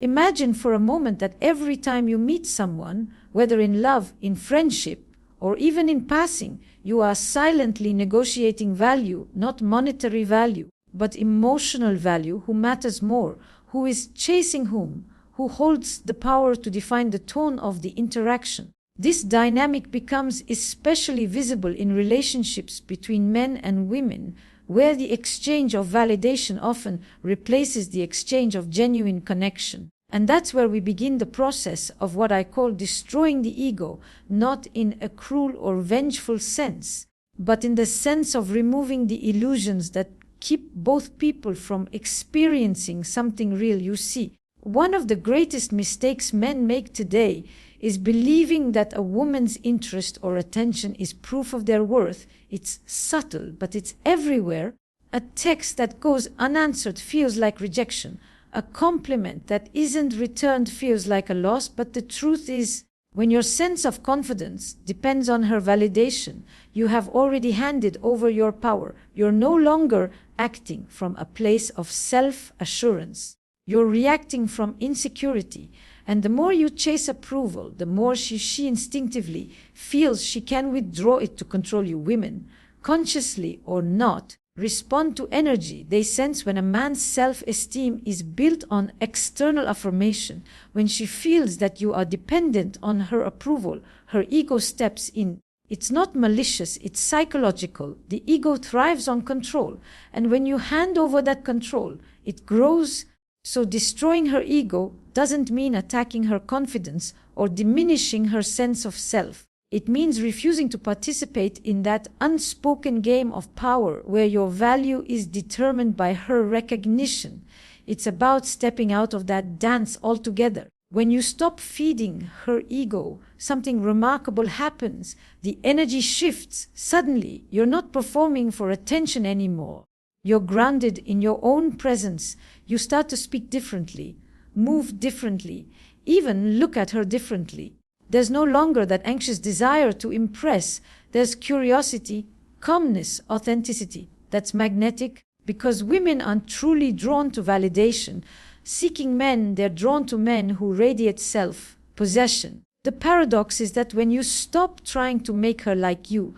Imagine for a moment that every time you meet someone, whether in love, in friendship, or even in passing, you are silently negotiating value, not monetary value, but emotional value. Who matters more? Who is chasing whom? Who holds the power to define the tone of the interaction? This dynamic becomes especially visible in relationships between men and women, where the exchange of validation often replaces the exchange of genuine connection. And that's where we begin the process of what I call destroying the ego, not in a cruel or vengeful sense, but in the sense of removing the illusions that keep both people from experiencing something real. You see, one of the greatest mistakes men make today is believing that a woman's interest or attention is proof of their worth. It's subtle, but it's everywhere. A text that goes unanswered feels like rejection. A compliment that isn't returned feels like a loss. But the truth is, when your sense of confidence depends on her validation, you have already handed over your power. You're no longer acting from a place of self-assurance. You're reacting from insecurity. And the more you chase approval, the more she instinctively feels she can withdraw it to control you. Women, consciously or not, respond to energy they sense when a man's self-esteem is built on external affirmation. When she feels that you are dependent on her approval, her ego steps in. It's not malicious, it's psychological. The ego thrives on control. And when you hand over that control, it grows. So destroying her ego doesn't mean attacking her confidence or diminishing her sense of self. It means refusing to participate in that unspoken game of power where your value is determined by her recognition. It's about stepping out of that dance altogether. When you stop feeding her ego, something remarkable happens. The energy shifts. Suddenly, you're not performing for attention anymore. You're grounded in your own presence. You start to speak differently, move differently, even look at her differently. There's no longer that anxious desire to impress. There's curiosity, calmness, authenticity. That's magnetic because women aren't truly drawn to validation. Seeking men, they're drawn to men who radiate self-possession. The paradox is that when you stop trying to make her like you,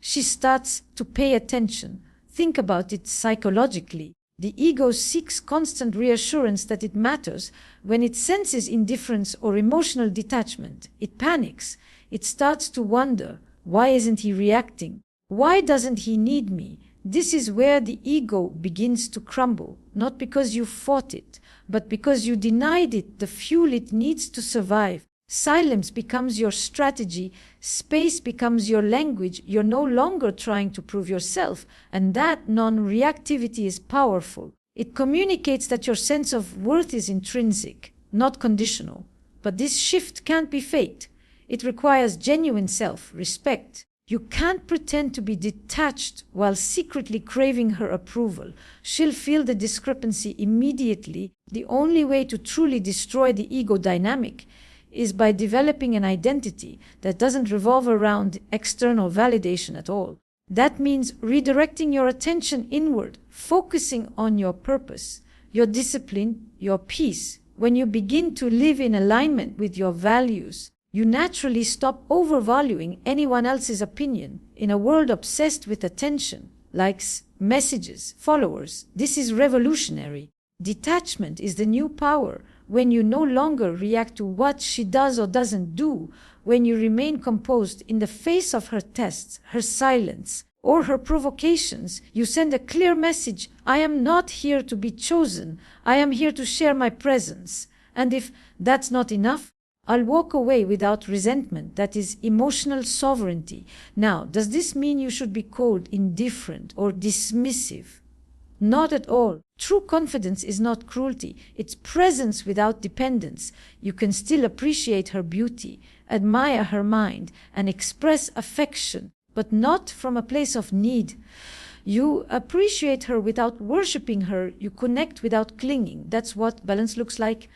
she starts to pay attention. Think about it psychologically. The ego seeks constant reassurance that it matters. When it senses indifference or emotional detachment, it panics. It starts to wonder, why isn't he reacting? Why doesn't he need me? This is where the ego begins to crumble, not because you fought it, but because you denied it the fuel it needs to survive. Silence becomes your strategy. Space becomes your language. You're no longer trying to prove yourself, and that non-reactivity is powerful. It communicates that your sense of worth is intrinsic, not conditional. But this shift can't be faked. It requires genuine self-respect. You can't pretend to be detached while secretly craving her approval. She'll feel the discrepancy immediately. The only way to truly destroy the ego dynamic is by developing an identity that doesn't revolve around external validation at all. That means redirecting your attention inward, focusing on your purpose, your discipline, your peace. When you begin to live in alignment with your values, you naturally stop overvaluing anyone else's opinion. In a world obsessed with attention, likes, messages, followers, this is revolutionary. Detachment is the new power. When you no longer react to what she does or doesn't do, when you remain composed in the face of her tests, her silence, or her provocations, you send a clear message. I am not here to be chosen. I am here to share my presence. And if that's not enough, I'll walk away without resentment. That is emotional sovereignty. Now, does this mean you should be cold, indifferent, or dismissive? Not at all. True confidence is not cruelty. It's presence without dependence. You can still appreciate her beauty, admire her mind, and express affection, but not from a place of need. You appreciate her without worshipping her. You connect without clinging. That's what balance looks like.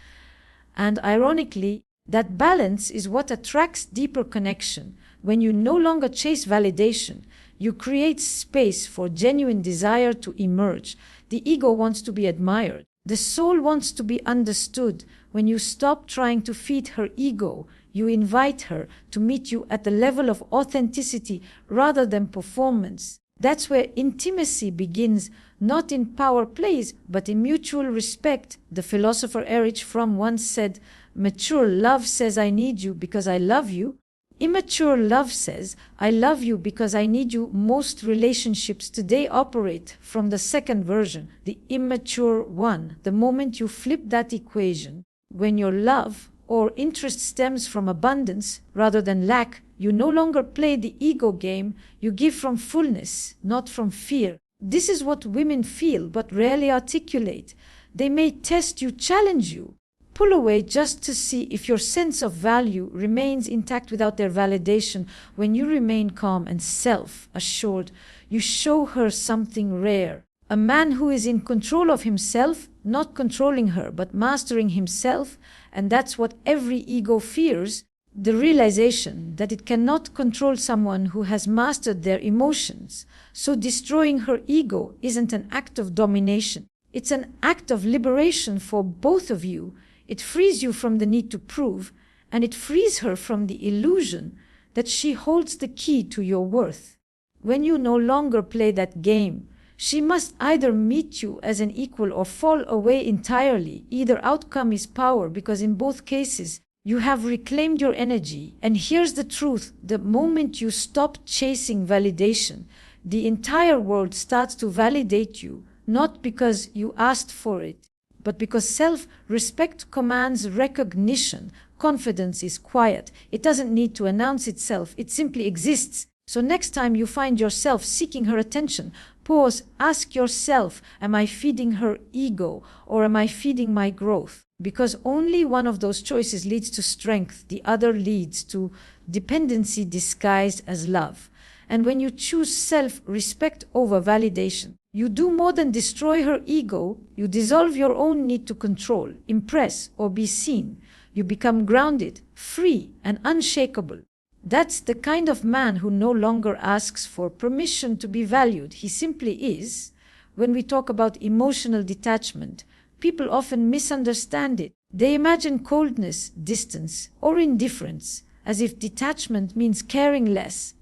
And ironically, that balance is what attracts deeper connection. When you no longer chase validation, you create space for genuine desire to emerge. The ego wants to be admired. The soul wants to be understood. When you stop trying to feed her ego, you invite her to meet you at the level of authenticity rather than performance. That's where intimacy begins, not in power plays, but in mutual respect. The philosopher Erich Fromm once said, "Mature love says I need you because I love you. Immature love says, I love you because I need you." Most relationships today operate from the second version, the immature one. The moment you flip that equation, when your love or interest stems from abundance rather than lack, you no longer play the ego game, you give from fullness, not from fear. This is what women feel but rarely articulate. They may test you, challenge you, pull away just to see if your sense of value remains intact without their validation. When you remain calm and self-assured, you show her something rare. A man who is in control of himself, not controlling her, but mastering himself, and that's what every ego fears, the realization that it cannot control someone who has mastered their emotions. So destroying her ego isn't an act of domination. It's an act of liberation for both of you. It frees you from the need to prove, and it frees her from the illusion that she holds the key to your worth. When you no longer play that game, she must either meet you as an equal or fall away entirely. Either outcome is power, because in both cases, you have reclaimed your energy. And here's the truth: the moment you stop chasing validation, the entire world starts to validate you, not because you asked for it, but because self-respect commands recognition. Confidence is quiet. It doesn't need to announce itself. It simply exists. So next time you find yourself seeking her attention, pause, ask yourself, am I feeding her ego or am I feeding my growth? Because only one of those choices leads to strength. The other leads to dependency disguised as love. And when you choose self-respect over validation, you do more than destroy her ego. You dissolve your own need to control, impress, or be seen. You become grounded, free, and unshakable. That's the kind of man who no longer asks for permission to be valued. He simply is. When we talk about emotional detachment, people often misunderstand it. They imagine coldness, distance, or indifference, as if detachment means caring less.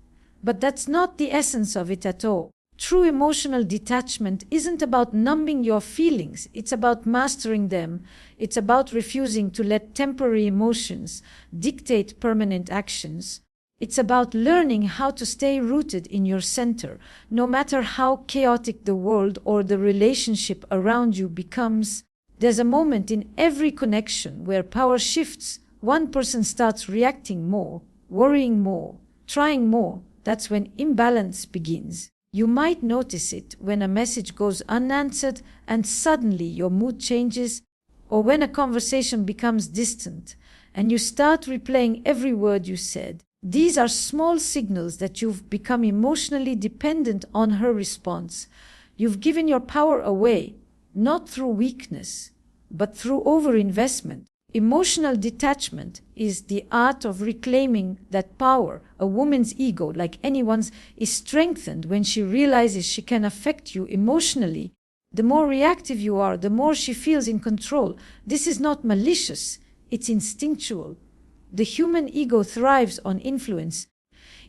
But that's not the essence of it at all. True emotional detachment isn't about numbing your feelings. It's about mastering them. It's about refusing to let temporary emotions dictate permanent actions. It's about learning how to stay rooted in your center, no matter how chaotic the world or the relationship around you becomes. There's a moment in every connection where power shifts. One person starts reacting more, worrying more, trying more. That's when imbalance begins. You might notice it when a message goes unanswered and suddenly your mood changes, or when a conversation becomes distant and you start replaying every word you said. These are small signals that you've become emotionally dependent on her response. You've given your power away, not through weakness, but through overinvestment. Emotional detachment is the art of reclaiming that power. A woman's ego, like anyone's, is strengthened when she realizes she can affect you emotionally. The more reactive you are, the more she feels in control. This is not malicious, it's instinctual. The human ego thrives on influence.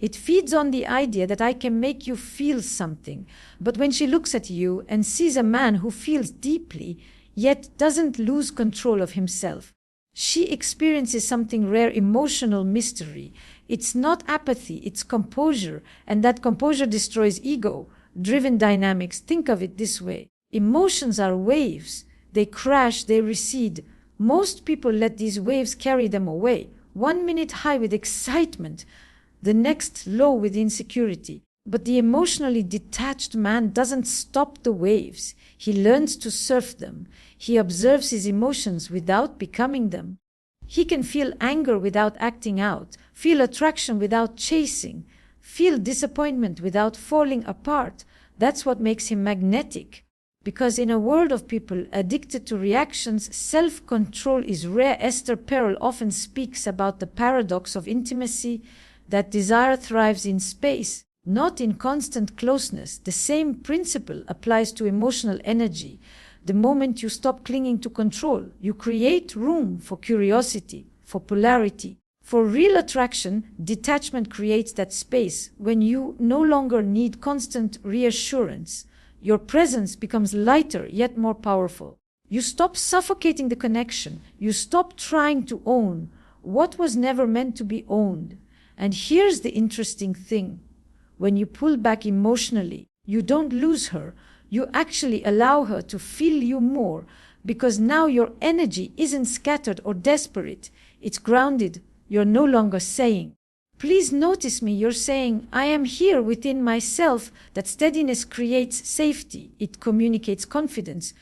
It feeds on the idea that I can make you feel something. But when she looks at you and sees a man who feels deeply, yet doesn't lose control of himself, she experiences something rare: emotional mystery. It's not apathy, it's composure, and that composure destroys ego-driven dynamics. Think of it this way. Emotions are waves. They crash, they recede. Most people let these waves carry them away. 1 minute high with excitement, the next low with insecurity. But the emotionally detached man doesn't stop the waves. He learns to surf them. He observes his emotions without becoming them. He can feel anger without acting out, feel attraction without chasing, feel disappointment without falling apart. That's what makes him magnetic. Because in a world of people addicted to reactions, self-control is rare. Esther Perel often speaks about the paradox of intimacy, that desire thrives in space, not in constant closeness. The same principle applies to emotional energy. The moment you stop clinging to control, you create room for curiosity, for polarity. For real attraction, detachment creates that space when you no longer need constant reassurance. Your presence becomes lighter yet more powerful. You stop suffocating the connection. You stop trying to own what was never meant to be owned. And here's the interesting thing. When you pull back emotionally, you don't lose her. You actually allow her to feel you more, because now your energy isn't scattered or desperate. It's grounded. You're no longer saying, "Please notice me." You're saying, "I am here within myself." That steadiness creates safety. It communicates confidence.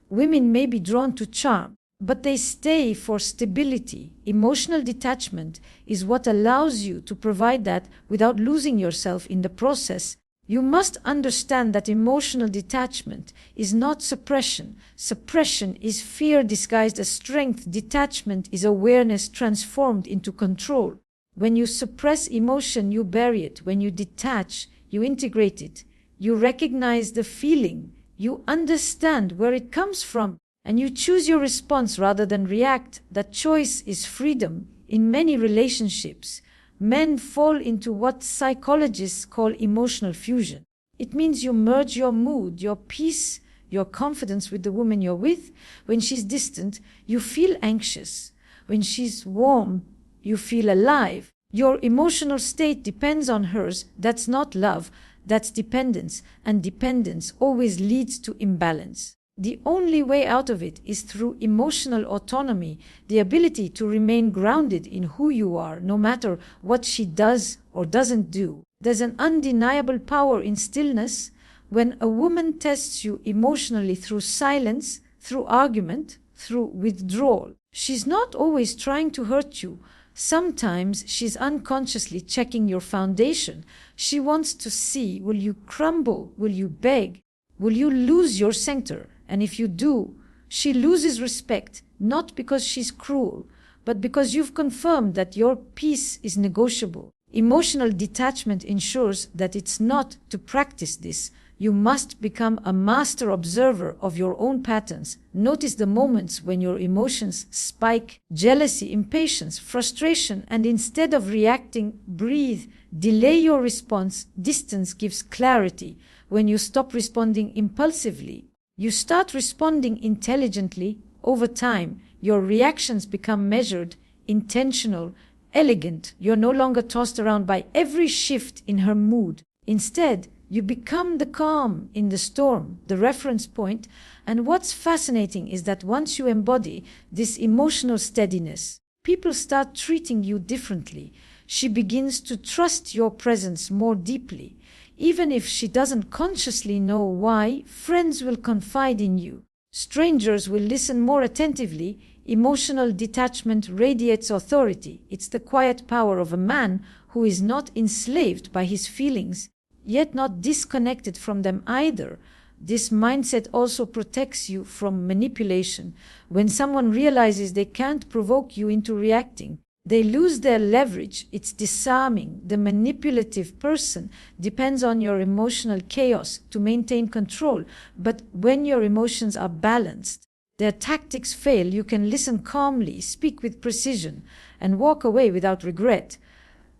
Women may be drawn to charm, but they stay for stability. Emotional detachment is what allows you to provide that without losing yourself in the process. You must understand that emotional detachment is not suppression. Suppression is fear disguised as strength. Detachment is awareness transformed into control. When you suppress emotion, you bury it. When you detach, you integrate it. You recognize the feeling. You understand where it comes from, and you choose your response rather than react. That choice is freedom. In many relationships, men fall into what psychologists call emotional fusion. It means you merge your mood, your peace, your confidence with the woman you're with. When she's distant, you feel anxious. When she's warm, you feel alive. Your emotional state depends on hers. That's not love, that's dependence, and dependence always leads to imbalance. The only way out of it is through emotional autonomy, the ability to remain grounded in who you are, no matter what she does or doesn't do. There's an undeniable power in stillness. When a woman tests you emotionally through silence, through argument, through withdrawal, she's not always trying to hurt you. Sometimes she's unconsciously checking your foundation. She wants to see, will you crumble? Will you beg? Will you lose your center? And if you do, she loses respect, not because she's cruel, but because you've confirmed that your peace is negotiable. Emotional detachment ensures that it's not. To practice this, you must become a master observer of your own patterns. Notice the moments when your emotions spike: jealousy, impatience, frustration, and instead of reacting, breathe. Delay your response. Distance gives clarity. When you stop responding impulsively, you start responding intelligently. Over time, your reactions become measured, intentional, elegant. You're no longer tossed around by every shift in her mood. Instead, you become the calm in the storm, the reference point. And what's fascinating is that once you embody this emotional steadiness, people start treating you differently. She begins to trust your presence more deeply. Even if she doesn't consciously know why, friends will confide in you. Strangers will listen more attentively. Emotional detachment radiates authority. It's the quiet power of a man who is not enslaved by his feelings, yet not disconnected from them either. This mindset also protects you from manipulation. When someone realizes they can't provoke you into reacting, they lose their leverage. It's disarming. The manipulative person depends on your emotional chaos to maintain control. But when your emotions are balanced, their tactics fail. You can listen calmly, speak with precision, and walk away without regret.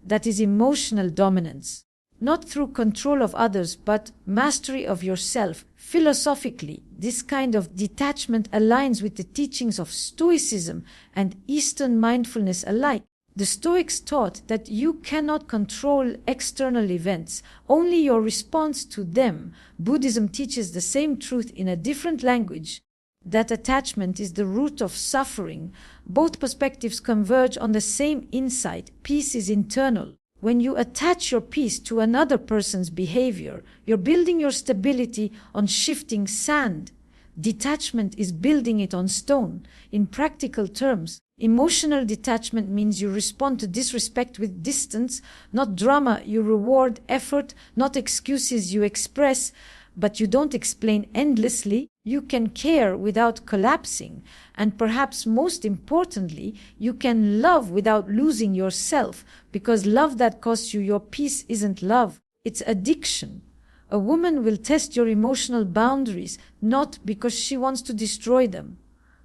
That is emotional dominance. Not through control of others, but mastery of yourself. Philosophically, this kind of detachment aligns with the teachings of Stoicism and Eastern mindfulness alike. The Stoics taught that you cannot control external events, only your response to them. Buddhism teaches the same truth in a different language, that attachment is the root of suffering. Both perspectives converge on the same insight: peace is internal. When you attach your peace to another person's behavior, you're building your stability on shifting sand. Detachment is building it on stone. In practical terms, emotional detachment means you respond to disrespect with distance, not drama. You reward effort, not excuses. You express, but you don't explain endlessly. You can care without collapsing. And perhaps most importantly, you can love without losing yourself, because love that costs you your peace isn't love, it's addiction. A woman will test your emotional boundaries not because she wants to destroy them,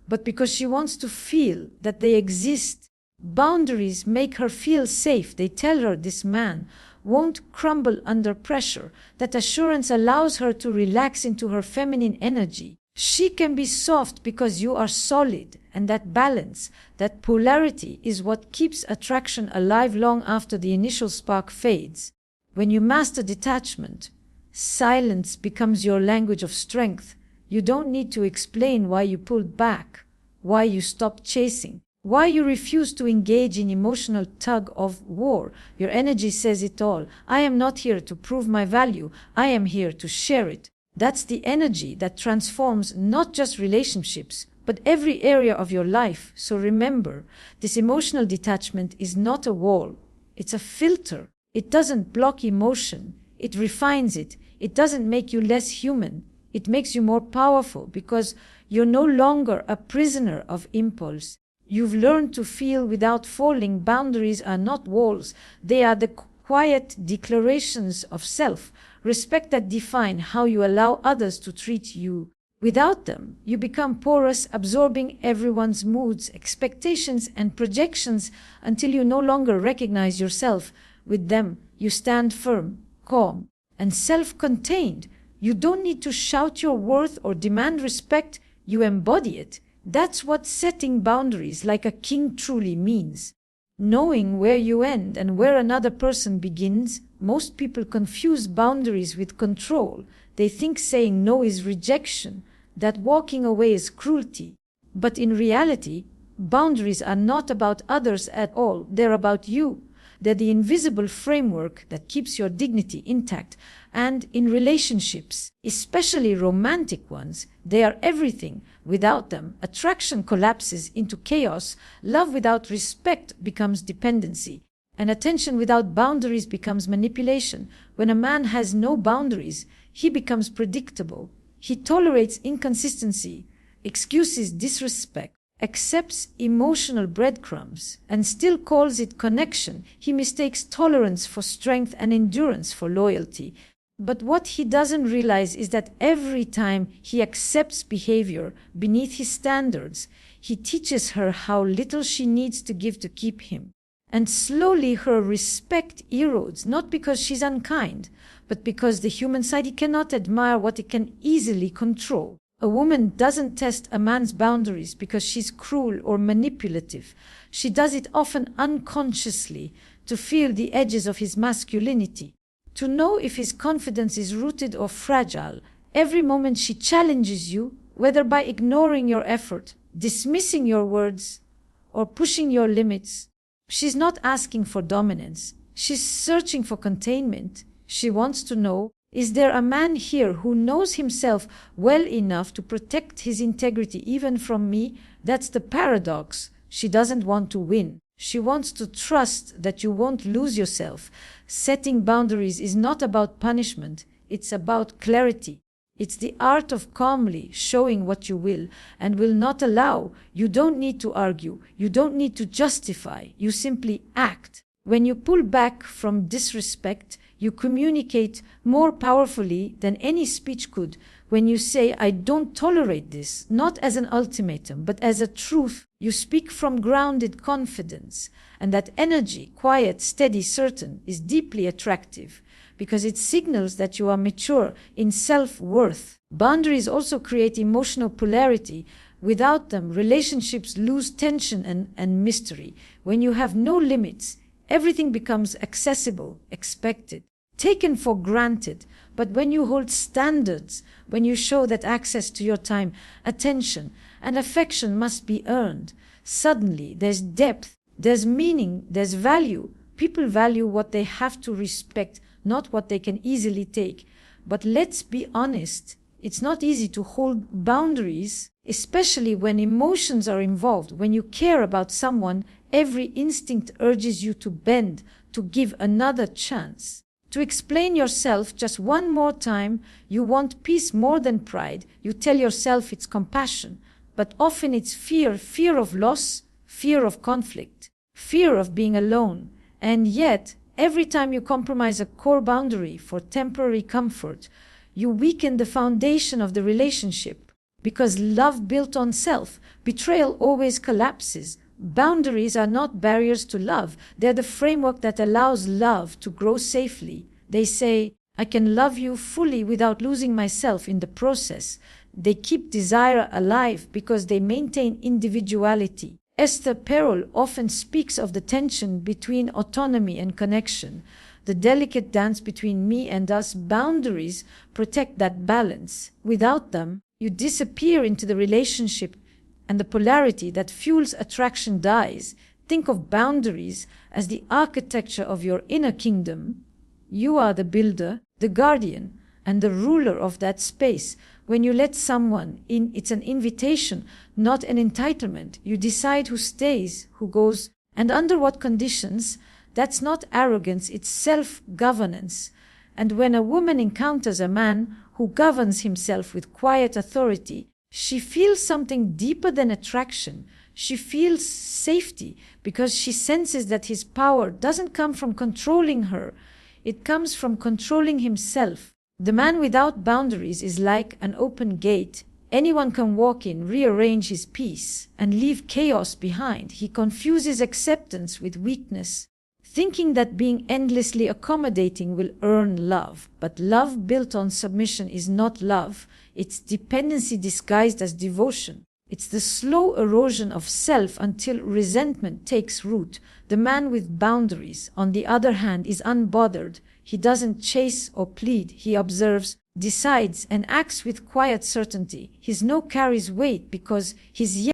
but because she wants to feel that they exist. Boundaries make her feel safe. They tell her this man won't crumble under pressure. That assurance allows her to relax into her feminine energy. She can be soft because you are solid, and that balance, that polarity is what keeps attraction alive long after the initial spark fades. When you master detachment, silence becomes your language of strength. You don't need to explain why you pulled back, why you stopped chasing, why you refuse to engage in emotional tug of war. Your energy says it all. I am not here to prove my value. I am here to share it. That's the energy that transforms not just relationships, but every area of your life. So remember, this emotional detachment is not a wall. It's a filter. It doesn't block emotion. It refines it. It doesn't make you less human. It makes you more powerful because you're no longer a prisoner of impulse. You've learned to feel without falling. Boundaries are not walls. They are the quiet declarations of self-respect that define how you allow others to treat you. Without them, you become porous, absorbing everyone's moods, expectations, and projections until you no longer recognize yourself. With them, you stand firm, calm, and self-contained. You don't need to shout your worth or demand respect. You embody it. That's what setting boundaries like a king truly means. Knowing where you end and where another person begins. Most people confuse boundaries with control. They think saying no is rejection, that walking away is cruelty. But in reality, boundaries are not about others at all. They're about you. They're the invisible framework that keeps your dignity intact. And in relationships, especially romantic ones, they are everything. Without them, attraction collapses into chaos. Love without respect becomes dependency. And attention without boundaries becomes manipulation. When a man has no boundaries, he becomes predictable. He tolerates inconsistency, excuses disrespect, accepts emotional breadcrumbs, and still calls it connection. He mistakes tolerance for strength and endurance for loyalty. But what he doesn't realize is that every time he accepts behavior beneath his standards, he teaches her how little she needs to give to keep him. And slowly her respect erodes, not because she's unkind, but because the human side cannot admire what it can easily control. A woman doesn't test a man's boundaries because she's cruel or manipulative. She does it often unconsciously to feel the edges of his masculinity, to know if his confidence is rooted or fragile. Every moment she challenges you, whether by ignoring your effort, dismissing your words, or pushing your limits, she's not asking for dominance. She's searching for containment. She wants to know, is there a man here who knows himself well enough to protect his integrity even from me? That's the paradox. She doesn't want to win. She wants to trust that you won't lose yourself. Setting boundaries is not about punishment. It's about clarity. It's the art of calmly showing what you will and will not allow. You don't need to argue. You don't need to justify. You simply act. When you pull back from disrespect, you communicate more powerfully than any speech could. When you say, I don't tolerate this, not as an ultimatum, but as a truth, you speak from grounded confidence. And that energy, quiet, steady, certain, is deeply attractive because it signals that you are mature in self-worth. Boundaries also create emotional polarity. Without them, relationships lose tension and mystery. When you have no limits, everything becomes accessible, expected, taken for granted. But when you hold standards, when you show that access to your time, attention, and affection must be earned, suddenly there's depth, there's meaning, there's value. People value what they have to respect, not what they can easily take. But let's be honest, it's not easy to hold boundaries, especially when emotions are involved. When you care about someone, every instinct urges you to bend, to give another chance, to explain yourself just one more time. You want peace more than pride. You tell yourself it's compassion, but often it's fear of loss, fear of conflict, fear of being alone. And yet, Every time you compromise a core boundary for temporary comfort, you weaken the foundation of the relationship. Because love built on self, betrayal always collapses. Boundaries are not barriers to love. They're the framework that allows love to grow safely. They say, I can love you fully without losing myself in the process. They keep desire alive because they maintain individuality. Esther Perel often speaks of the tension between autonomy and connection, the delicate dance between me and us. Boundaries protect that balance. Without them, you disappear into the relationship and the polarity that fuels attraction dies. Think of boundaries as the architecture of your inner kingdom. You are the builder, the guardian, and the ruler of that space. When you let someone in, it's an invitation, not an entitlement. You decide who stays, who goes, and under what conditions. That's not arrogance, it's self-governance. And when a woman encounters a man who governs himself with quiet authority, she feels something deeper than attraction. She feels safety because she senses that his power doesn't come from controlling her. It comes from controlling himself. The man without boundaries is like an open gate. Anyone can walk in, rearrange his piece, and leave chaos behind. He confuses acceptance with weakness, thinking that being endlessly accommodating will earn love. But love built on submission is not love. It's dependency disguised as devotion. It's the slow erosion of self until resentment takes root. The man with boundaries, on the other hand, is unbothered. He doesn't chase or plead. He observes, decides, and acts with quiet certainty. His no carries weight because his yes